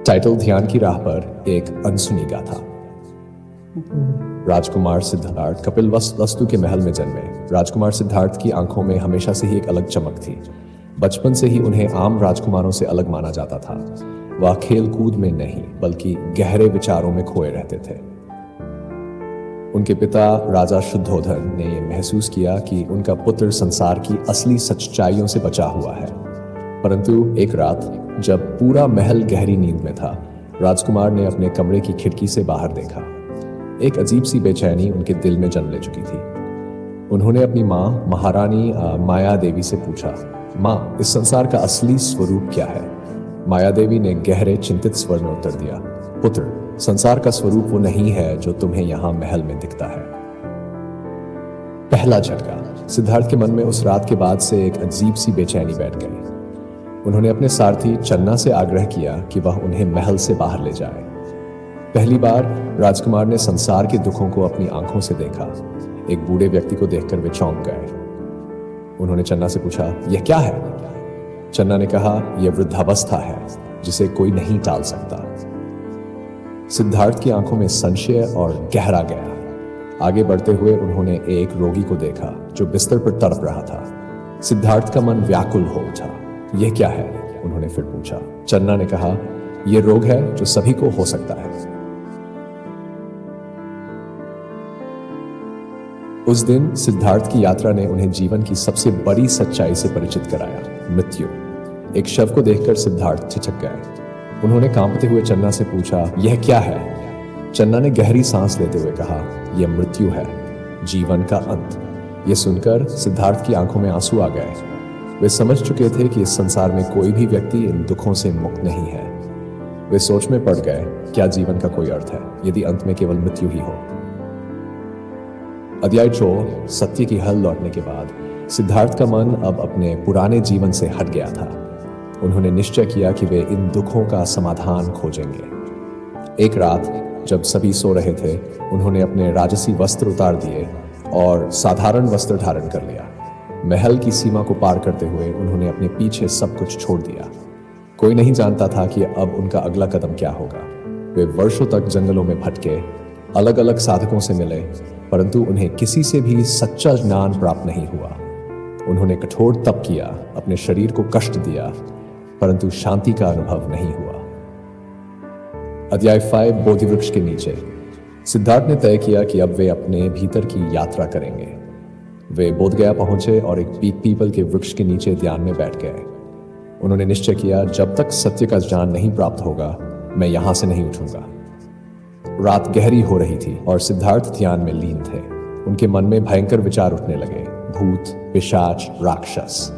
Title ध्यान की राह पर एक अनसुनी गाथा। राजकुमार सिद्धार्थ कपिलवस्तु के महल में जन्मे। राजकुमार सिद्धार्थ की आंखों में हमेशा से ही एक अलग चमक थी। बचपन से ही उन्हें आम राजकुमारों से अलग माना जाता था। वह खेल कूद में नहीं बल्कि गहरे विचारों में खोए रहते थे। उनके पिता राजा शुद्धोधन ने यह महसूस किया कि उनका पुत्र संसार की असली सच्चाइयों से बचा हुआ है। परंतु एक रात जब पूरा महल गहरी नींद में था, राजकुमार ने अपने कमरे की खिड़की से बाहर देखा। एक अजीब सी बेचैनी उनके दिल में जन्म ले चुकी थी। उन्होंने अपनी माँ महारानी माया देवी से पूछा, माँ, इस संसार का असली स्वरूप क्या है? माया देवी ने गहरे चिंतित स्वर में उत्तर दिया, पुत्र, संसार का स्वरूप वो नहीं है जो तुम्हें यहाँ महल में दिखता है। पहला झटका। सिद्धार्थ के मन में उस रात के बाद से एक अजीब सी बेचैनी बैठ गई। उन्होंने अपने सारथी चन्ना से आग्रह किया कि वह उन्हें महल से बाहर ले जाए। पहली बार राजकुमार ने संसार के दुखों को अपनी आंखों से देखा। एक बूढ़े व्यक्ति को देखकर वे चौंक गए। उन्होंने चन्ना से पूछा, यह क्या है? चन्ना ने कहा, यह वृद्धावस्था है जिसे कोई नहीं टाल सकता। सिद्धार्थ की आंखों में संशय और गहरा गया। आगे बढ़ते हुए उन्होंने एक रोगी को देखा जो बिस्तर पर तड़प रहा था। सिद्धार्थ का मन व्याकुल हो उठा। यह क्या है? उन्होंने फिर पूछा। चन्ना ने कहा, यह रोग है जो सभी को हो सकता है। उस दिन सिद्धार्थ की यात्रा ने उन्हें जीवन की सबसे बड़ी सच्चाई से परिचित कराया, मृत्यु। एक शव को देखकर सिद्धार्थ झिझक गए। उन्होंने कांपते हुए चन्ना से पूछा, यह क्या है? चन्ना ने गहरी सांस लेते हुए कहा, यह मृत्यु है, जीवन का अंत। यह सुनकर सिद्धार्थ की आंखों में आंसू आ गए। वे समझ चुके थे कि इस संसार में कोई भी व्यक्ति इन दुखों से मुक्त नहीं है। वे सोच में पड़ गए, क्या जीवन का कोई अर्थ है यदि अंत में केवल मृत्यु ही हो? अध्याय 4, सत्य की हल लौटने के बाद सिद्धार्थ का मन अब अपने पुराने जीवन से हट गया था। उन्होंने निश्चय किया कि वे इन दुखों का समाधान खोजेंगे। एक रात जब सभी सो रहे थे, उन्होंने अपने राजसी वस्त्र उतार दिए और साधारण वस्त्र धारण कर लिया। महल की सीमा को पार करते हुए उन्होंने अपने पीछे सब कुछ छोड़ दिया। कोई नहीं जानता था कि अब उनका अगला कदम क्या होगा। वे वर्षों तक जंगलों में भटके, अलग अलग साधकों से मिले, परंतु उन्हें किसी से भी सच्चा ज्ञान प्राप्त नहीं हुआ। उन्होंने कठोर तप किया, अपने शरीर को कष्ट दिया, परंतु शांति का अनुभव नहीं हुआ। अध्याय 5, बोधि वृक्ष के नीचे। सिद्धार्थ ने तय किया कि अब वे अपने भीतर की यात्रा करेंगे। वे बोधगया पहुंचे और एक पीपल के वृक्ष के नीचे ध्यान में बैठ गए। उन्होंने निश्चय किया, जब तक सत्य का ज्ञान नहीं प्राप्त होगा, मैं यहां से नहीं उठूंगा। रात गहरी हो रही थी और सिद्धार्थ ध्यान में लीन थे। उनके मन में भयंकर विचार उठने लगे, भूत, पिशाच, राक्षस।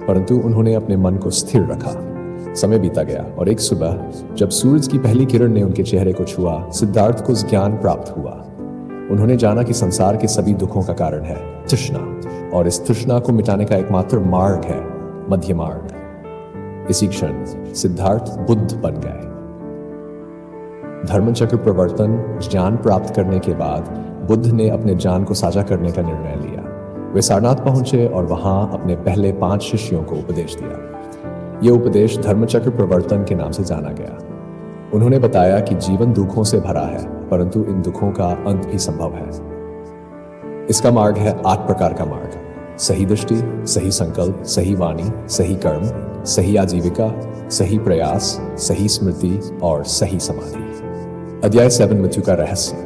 परंतु उन्होंने अपने मन को स्थिर रखा। समय बीता गया और एक सुबह जब सूरज की पहली किरण ने उनके चेहरे को छुआ, सिद्धार्थ को ज्ञान प्राप्त हुआ। उन्होंने जाना कि संसार के सभी दुखों का कारण है तृष्णा, और इस तृष्णा को मिटाने का एकमात्र मार्ग है मध्य मार्ग। इसी क्षण सिद्धार्थ बुद्ध बन गए। धर्मचक्र प्रवर्तन ज्ञान प्राप्त करने के बाद बुद्ध ने अपने ज्ञान को साझा करने का निर्णय लिया। वे सारनाथ पहुंचे और वहां अपने पहले 5 शिष्यों को उपदेश दिया। यह उपदेश धर्मचक्र प्रवर्तन के नाम से जाना गया। उन्होंने बताया कि जीवन दुखों से भरा है, परंतु इन दुखों का अंत भी संभव है। इसका मार्ग है 8 प्रकार का मार्ग: सही दृष्टि, सही संकल्प, सही वाणी, सही कर्म, सही आजीविका, सही प्रयास, सही स्मृति और सही समाधि। अध्याय 7, मृत्यु का रहस्य।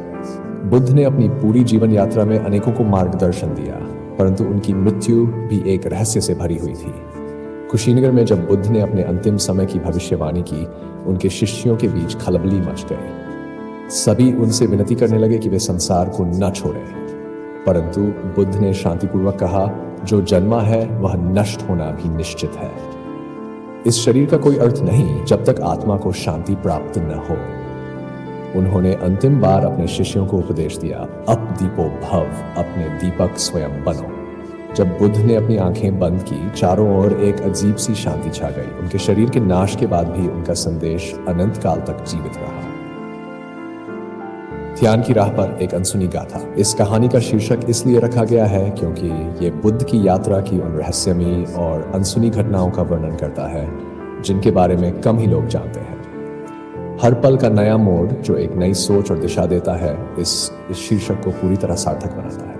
बुद्ध ने अपनी पूरी जीवन यात्रा में अनेकों को मार्गदर्शन दिया, परंतु उनकी मृत्यु भी एक रहस्य से भरी हुई थी। कुशीनगर में जब बुद्ध ने अपने अंतिम समय की भविष्यवाणी की, उनके शिष्यों के बीच खलबली मच गई। सभी उनसे विनती करने लगे कि वे संसार को न छोड़ें, परंतु बुद्ध ने शांतिपूर्वक कहा, जो जन्मा है वह नष्ट होना भी निश्चित है। इस शरीर का कोई अर्थ नहीं जब तक आत्मा को शांति प्राप्त न हो। उन्होंने अंतिम बार अपने शिष्यों को उपदेश दिया, अप दीपो भव, अपने दीपक स्वयं बनो। जब बुद्ध ने अपनी आंखें बंद की, चारों ओर एक अजीब सी शांति छा गई। उनके शरीर के नाश के बाद भी उनका संदेश अनंत काल तक जीवित रहा। ध्यान की राह पर एक अनसुनी गाथा। इस कहानी का शीर्षक इसलिए रखा गया है क्योंकि ये बुद्ध की यात्रा की उन रहस्यमयी और अनसुनी घटनाओं का वर्णन करता है जिनके बारे में कम ही लोग जानते हैं। हर पल का नया मोड़ जो एक नई सोच और दिशा देता है, इस शीर्षक को पूरी तरह सार्थक बनाता है।